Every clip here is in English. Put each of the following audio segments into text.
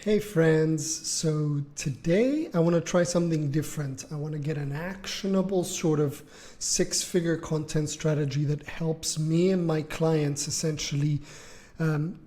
Hey friends, so today I want to try something different. I want to get an actionable sort of six-figure content strategy that helps me and my clients essentially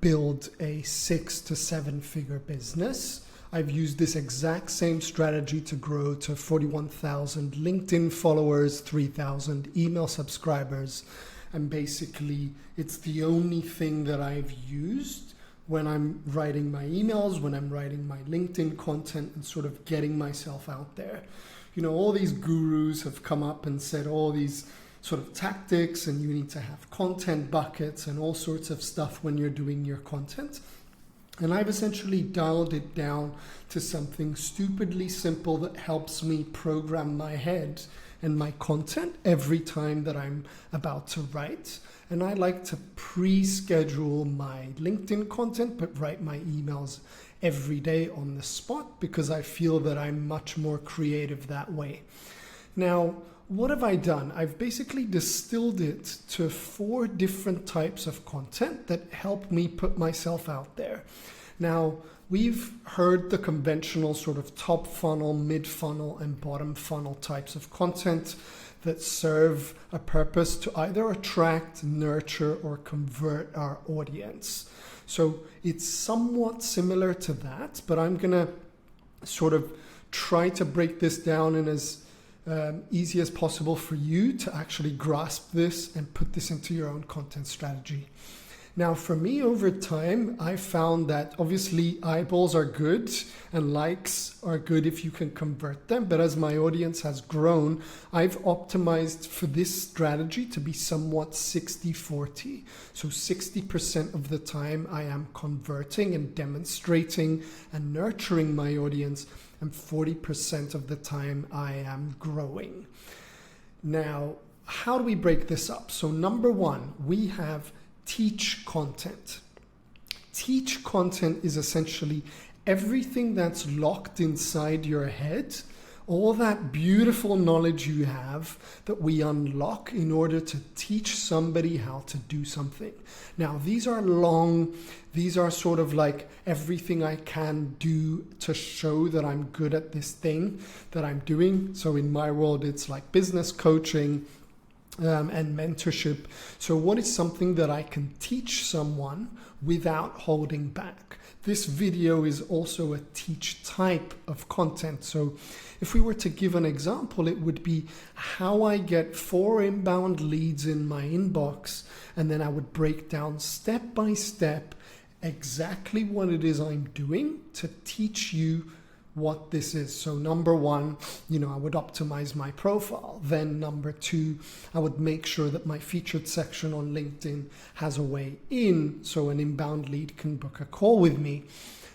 build a 6 to 7 figure business. I've used this exact same strategy to grow to 41,000 LinkedIn followers, 3,000 email subscribers, and basically it's the only thing that I've used when I'm writing my emails, when I'm writing my LinkedIn content and sort of getting myself out there. You know, all these gurus have come up and said all these sort of tactics, and you need to have content buckets and all sorts of stuff when you're doing your content. And I've essentially dialed it down to something stupidly simple that helps me program my head and my content every time that I'm about to write. And I like to pre-schedule my LinkedIn content, but write my emails every day on the spot because I feel that I'm much more creative that way. Now, what have I done? I've basically distilled it to 4 different types of content that help me put myself out there. Now, we've heard the conventional sort of top funnel, mid funnel, and bottom funnel types of content that serve a purpose to either attract, nurture, or convert our audience. So it's somewhat similar to that, but I'm going to sort of try to break this down in as easy as possible for you to actually grasp this and put this into your own content strategy. Now, for me, over time, I found that obviously eyeballs are good and likes are good if you can convert them. But as my audience has grown, I've optimized for this strategy to be somewhat 60-40. So 60% of the time I am converting and demonstrating and nurturing my audience, and 40% of the time I am growing. Now, how do we break this up? So number 1, we have teach content. Teach content is essentially everything that's locked inside your head, all that beautiful knowledge you have that we unlock in order to teach somebody how to do something. Now, these are long, these are sort of like everything I can do to show that I'm good at this thing that I'm doing. So in my world, it's like business coaching, and mentorship. So what is something that I can teach someone without holding back? This video is also a teach type of content. So if we were to give an example, it would be how I get 4 inbound leads in my inbox, and then I would break down step by step exactly what it is I'm doing to teach you what this is. So number 1, I would optimize my profile. Then number 2, I would make sure that my featured section on LinkedIn has a way in, so an inbound lead can book a call with me.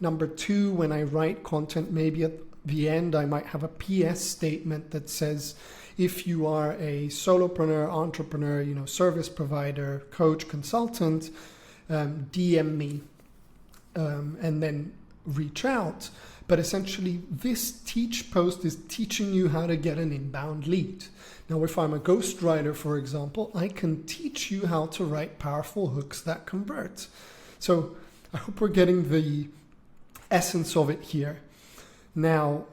Number 2, when I write content, maybe at the end I might have a PS statement that says, if you are a solopreneur, entrepreneur, service provider, coach, consultant, DM me, and then reach out. But essentially, this teach post is teaching you how to get an inbound lead. Now, if I'm a ghostwriter, for example, I can teach you how to write powerful hooks that convert. So I hope we're getting the essence of it here. Now,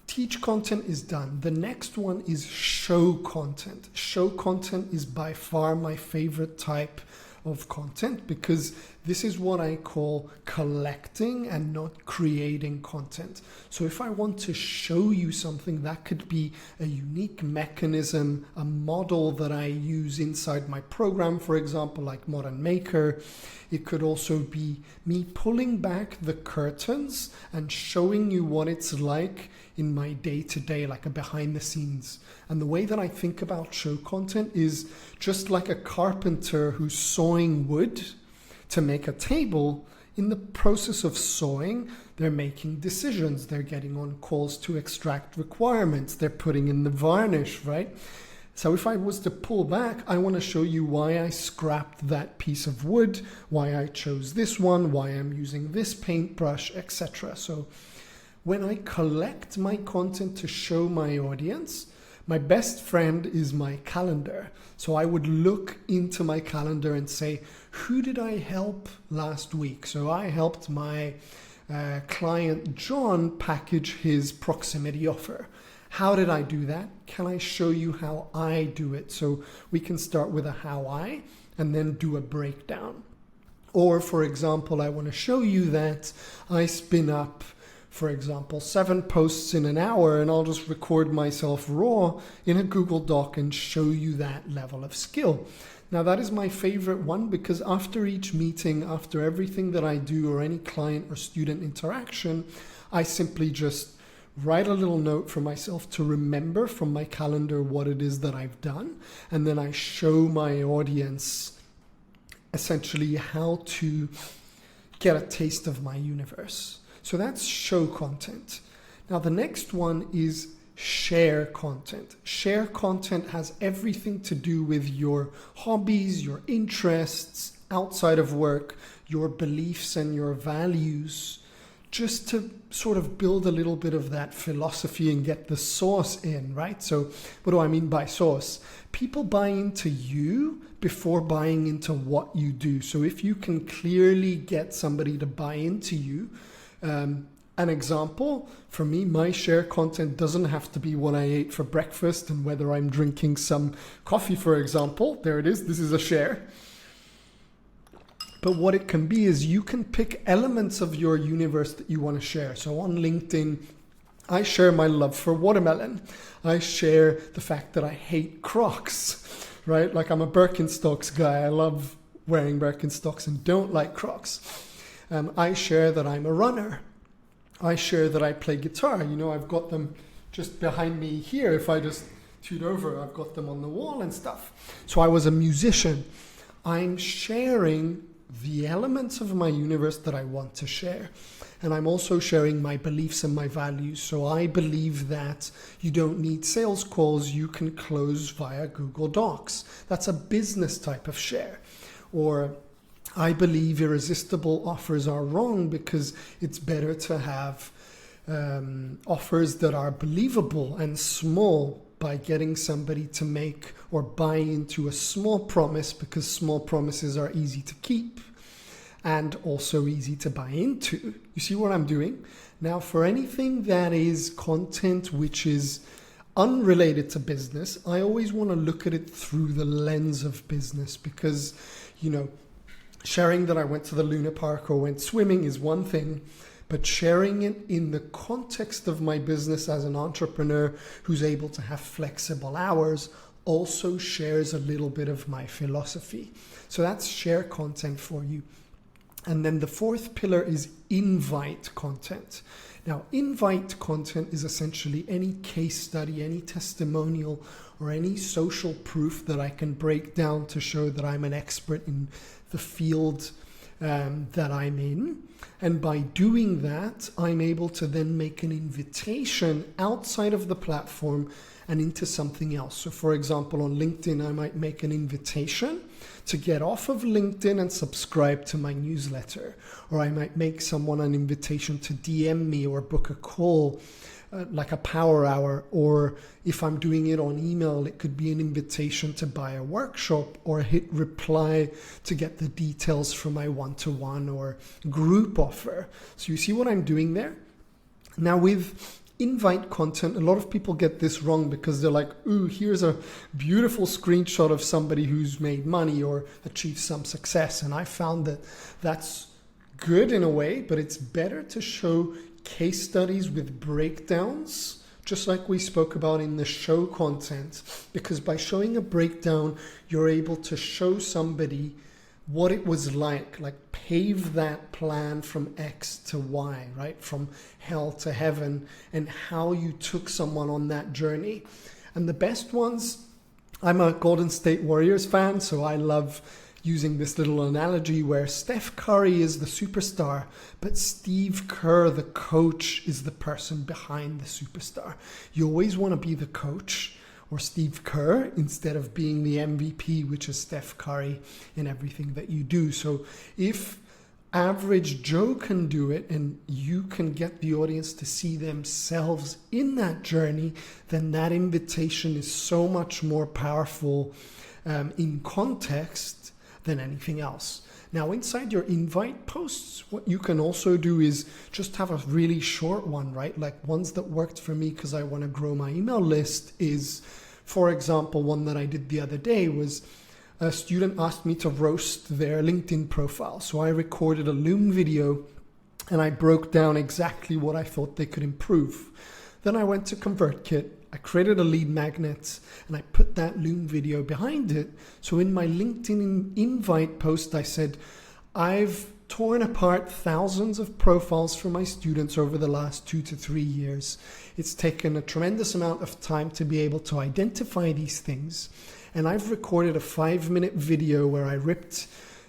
teach content is done. The next one is show content. Show content is by far my favorite type of content because this is what I call collecting and not creating content. So if I want to show you something, that could be a unique mechanism, a model that I use inside my program, for example, like Modern Maker. It could also be me pulling back the curtains and showing you what it's like in my day-to-day, like a behind the scenes. And the way that I think about show content is just like a carpenter who's sawing wood to make a table. In the process of sawing, they're making decisions. They're getting on calls to extract requirements. They're putting in the varnish, right? So if I was to pull back, I want to show you why I scrapped that piece of wood, why I chose this one, why I'm using this paintbrush, etc. So when I collect my content to show my audience, my best friend is my calendar. So I would look into my calendar and say, who did I help last week? So I helped my client John package his proximity offer. How did I do that? Can I show you how I do it? So we can start with a how I and then do a breakdown. Or for example, I want to show you that I spin up, for example, 7 posts in an hour, and I'll just record myself raw in a Google Doc and show you that level of skill. Now that is my favorite one, because after each meeting, after everything that I do or any client or student interaction, I simply just write a little note for myself to remember from my calendar what it is that I've done. And then I show my audience essentially how to get a taste of my universe. So that's show content. Now the next one is share content. Share content has everything to do with your hobbies, your interests outside of work, your beliefs and your values, just to sort of build a little bit of that philosophy and get the sauce in, right? So what do I mean by sauce? People buy into you before buying into what you do. So if you can clearly get somebody to buy into you, an example, for me, my share content doesn't have to be what I ate for breakfast and whether I'm drinking some coffee, for example. There it is. This is a share. But what it can be is you can pick elements of your universe that you want to share. So on LinkedIn, I share my love for watermelon. I share the fact that I hate Crocs, right? Like I'm a Birkenstocks guy. I love wearing Birkenstocks and don't like Crocs. I share that I'm a runner. I share that I play guitar. You know, I've got them just behind me here. If I just toot over, I've got them on the wall and stuff. So I was a musician. I'm sharing the elements of my universe that I want to share. And I'm also sharing my beliefs and my values. So I believe that you don't need sales calls. You can close via Google Docs. That's a business type of share. Or I believe irresistible offers are wrong because it's better to have offers that are believable and small, by getting somebody to make or buy into a small promise, because small promises are easy to keep and also easy to buy into. You see what I'm doing? Now, for anything that is content which is unrelated to business, I always want to look at it through the lens of business, because, you know, sharing that I went to the Luna Park or went swimming is one thing, but sharing it in the context of my business as an entrepreneur who's able to have flexible hours also shares a little bit of my philosophy. So that's share content for you. And then the fourth pillar is invite content. Now, invite content is essentially any case study, any testimonial, or any social proof that I can break down to show that I'm an expert in the field that I'm in. And by doing that, I'm able to then make an invitation outside of the platform and into something else. So for example, on LinkedIn, I might make an invitation to get off of LinkedIn and subscribe to my newsletter. Or I might make someone an invitation to DM me or book a call, like a power hour. Or if I'm doing it on email, it could be an invitation to buy a workshop or hit reply to get the details for my one-to-one or group offer. So you see what I'm doing there? Now with invite content, a lot of people get this wrong because they're like, ooh, here's a beautiful screenshot of somebody who's made money or achieved some success. And I found that that's good in a way, but it's better to show case studies with breakdowns, just like we spoke about in the show content, because by showing a breakdown, you're able to show somebody what it was like pave that plan from X to Y, right? From hell to heaven, and how you took someone on that journey. And the best ones, I'm a Golden State Warriors fan, so I love using this little analogy where Steph Curry is the superstar, but Steve Kerr, the coach, is the person behind the superstar. You always want to be the coach, or Steve Kerr, instead of being the MVP, which is Steph Curry, in everything that you do. So if average Joe can do it and you can get the audience to see themselves in that journey, then that invitation is so much more powerful in context than anything else. Now, inside your invite posts, what you can also do is just have a really short one, right? Like ones that worked for me because I want to grow my email list is, for example, one that I did the other day was a student asked me to roast their LinkedIn profile. So I recorded a Loom video and I broke down exactly what I thought they could improve. Then I went to ConvertKit. I created a lead magnet and I put that Loom video behind it. So in my LinkedIn invite post, I said, I've torn apart thousands of profiles for my students over the last 2 to 3 years. It's taken a tremendous amount of time to be able to identify these things. And I've recorded a 5-minute video where I ripped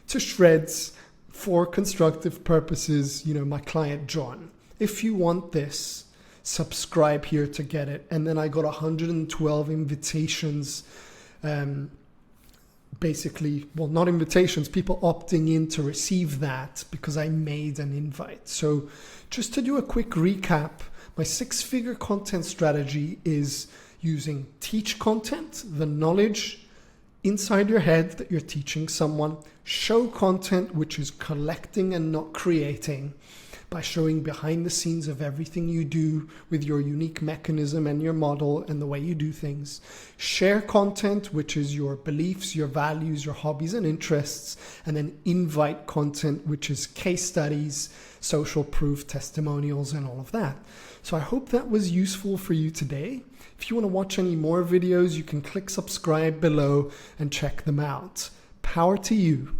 to shreds for constructive purposes, my client John. If you want this, subscribe here to get it. And then I got 112 invitations, not invitations, people opting in to receive that because I made an invite. So just to do a quick recap, my 6-figure content strategy is using teach content, the knowledge inside your head that you're teaching someone, show content, which is collecting and not creating, by showing behind the scenes of everything you do with your unique mechanism and your model and the way you do things. Share content, which is your beliefs, your values, your hobbies and interests. And then invite content, which is case studies, social proof, testimonials, and all of that. So I hope that was useful for you today. If you want to watch any more videos, you can click subscribe below and check them out. Power to you.